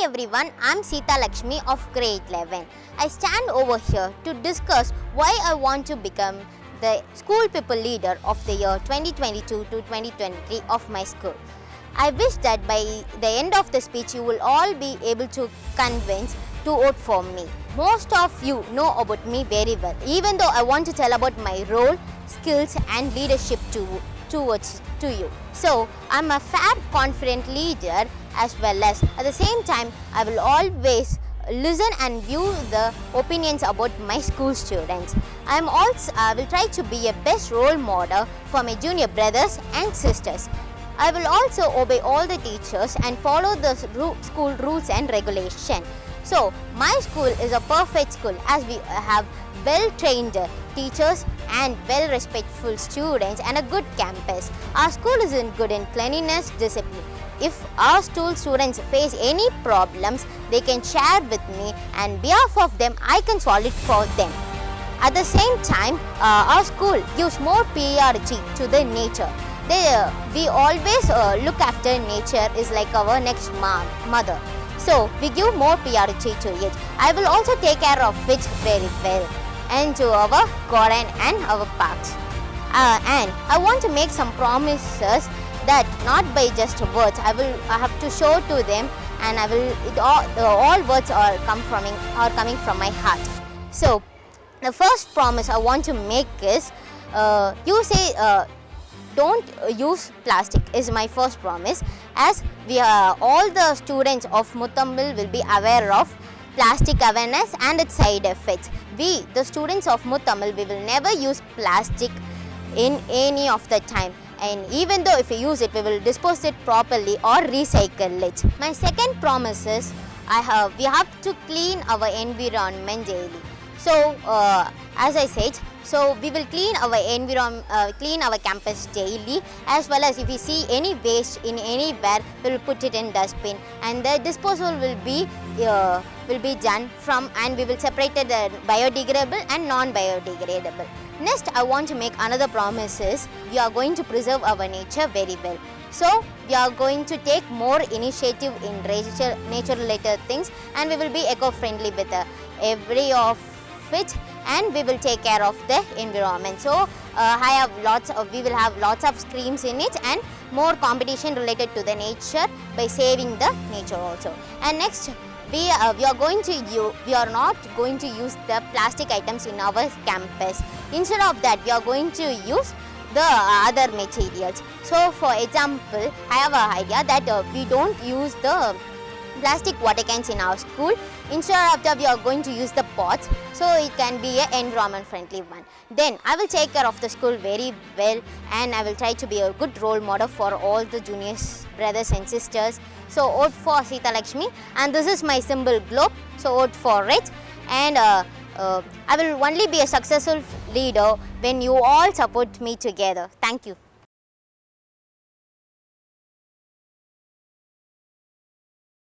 everyone, I am SEETHA LAKSHMI of grade 11. I stand over here to discuss why I want to become the School Pupil leader of the year 2022 to 2023 of my school. I wish that by the end of the speech you will all be able to convince to vote for me. Most of you know about me very well, even though I want to tell about my role, skills and leadership towards you. So, I am a fair, confident leader as well as at the same time I will always listen and view the opinions about my school students. I will try to be a best role model for my junior brothers and sisters. I will also obey all the teachers and follow the school rules and regulations. So, my school is a perfect school as we have well-trained teachers and well-respectful students and a good campus. Our school is good in cleanliness, discipline. If our school students face any problems, they can share with me and on behalf of them, I can solve it for them. At the same time, our school gives more priority to the nature. We always look after nature is like our next mother. So, we give more priority to it. I will also take care of it very well and to our garden and our parks. And I want to make some promises that not by just words, I have to show to them and all words are coming from my heart. So, the first promise I want to make is, don't use plastic is my first promise, as all the students of Muthamil will be aware of plastic awareness and its side effects. We, the students of Muthamil, we will never use plastic in any of the time, and even though if we use it, we will dispose it properly or recycle it. My second promise is, we have to clean our environment daily. So, as I said, so we will clean our clean our campus daily, as well as if we see any waste in anywhere, we will put it in dustbin, and the disposal will be done from, and we will separate the biodegradable and non-biodegradable. Next, I want to make another promise is, we are going to preserve our nature very well. So, we are going to take more initiative in nature related things, and we will be eco-friendly with every of it, and we will take care of the environment. So, we will have lots of streams in it and more competition related to the nature by saving the nature also. And next, we are not going to use the plastic items in our campus. Instead of that, we are going to use the other materials. So, for example, I have an idea that we don't use the plastic water cans in our school. Instead of that, we are going to use the pots, so it can be an environment friendly one. Then I will take care of the school very well, and I will try to be a good role model for all the juniors, brothers and sisters. So vote for SEETHA LAKSHMI, and this is my symbol globe, so vote for it. And I will only be a successful leader when you all support me together. Thank you.